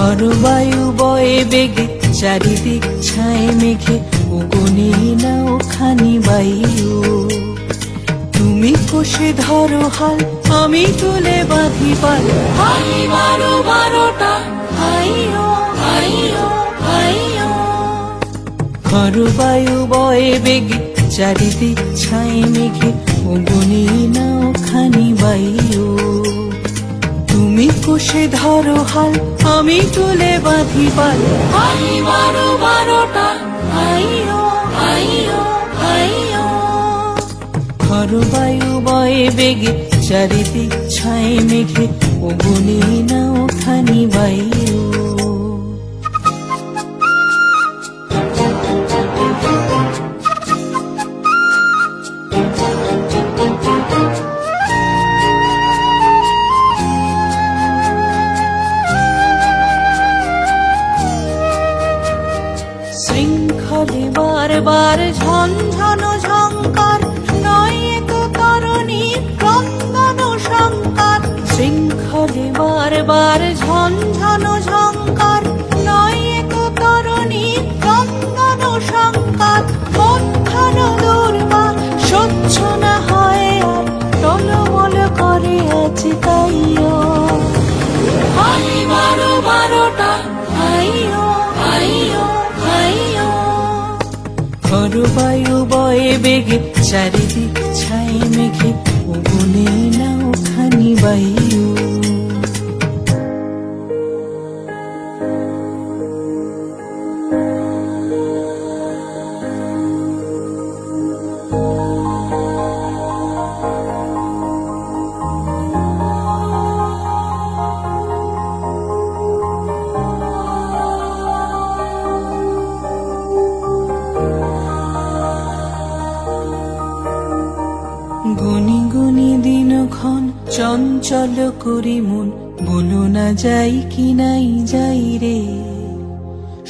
বায়ু বয়ে বেগে চারিদিক ছায় মেঘে ওগোনে নাও খানি বায়ু। তুমি কষে ধরো হাল আমি তুলে বাঁধি পাল। হাই মারো বারোটা হাইও হাইও হাইও। বায়ু বয়ে বেগে চারিদিক ছায় মেঘে ওগোনে নাও খানি বায়ু। তুমি কষে ধরো হাল আমি তুলে বাঁধি পাল। হাই মারো বারোটা হাইও হাইও হাইও। বায়ু বয়ে বেগে চারিদিক ছায় মেঘে ওগোনে নাও খানি বায়ু। শৃঙ্খলে বারবার ঝনঝন ঝঙ্কার নয় তো তরণী ক্রন্দন সংকার। শৃঙ্খলে বারবার ঝনঝন ঝঙ্কার নয় তো তরণী ক্রন্দন সংকার। বন্ধন দুর্বার সহ্য না হয় আর টলমল করে আছে তাইও। হাই মারো বারোটা হাইও হাইও হাইও। বায়ু বয়ে বেগে চারিদিক ছায় মেঘে ওগোনে নাও খানি বায়ু। গুনি গুনি দিনক্ষণ চঞ্চল করি মন বলো না যাই কি নাই যাই রে।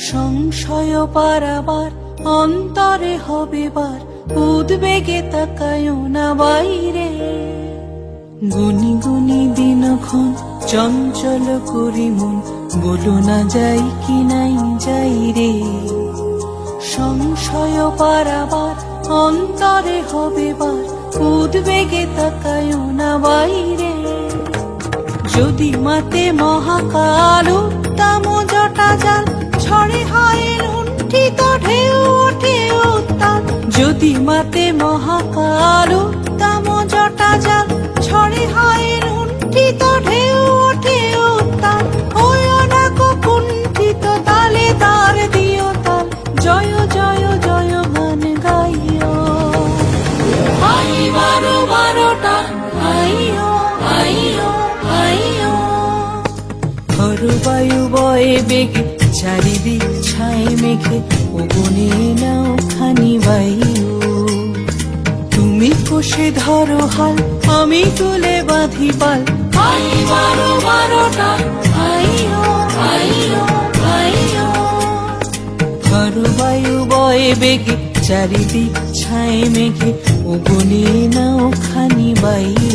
সংশয় পারাবার অন্তরে হবে বার উদ্বেগে তাকায় না বাইরে। গুনি গুনি দিনক্ষণ চঞ্চল করি মন বলো না যাই কি নাই যাই রে। সংশয় পারাবার অন্তরে হবে বার উদ্বেগে তাকায় না বাইরে। যদি মাতে মহাকাল উত্তম জটা জাল ঝড়ে হয় লুণ্ঠিত ঢেউ ওঠে উত্তাল। যদি মাতে মহাকাল উত্তম জটা জাল ঝড়ে হয় লুণ্ঠিত ঢেউ ওঠে উত্তাল। হয় না কুণ্ঠিত তালে তার দিও তাল জয় জয় জয় গান গাইও। হাই মারো বারোটা হাইও হাইও হাইও। বায়ু বয়ে বেগে চারিদিক ছায় মেঘে ওগোনে নাও খানি বায়ু। তুমি কষে ধরো হাল আমি তুলে বাঁধি পাল। হাই মারো বারোটা হাইও হাইও হাইও। বায়ু বয়ে বেগে চারিদিক ছায় মেঘে ওগোনে নাও খানি বায়ু।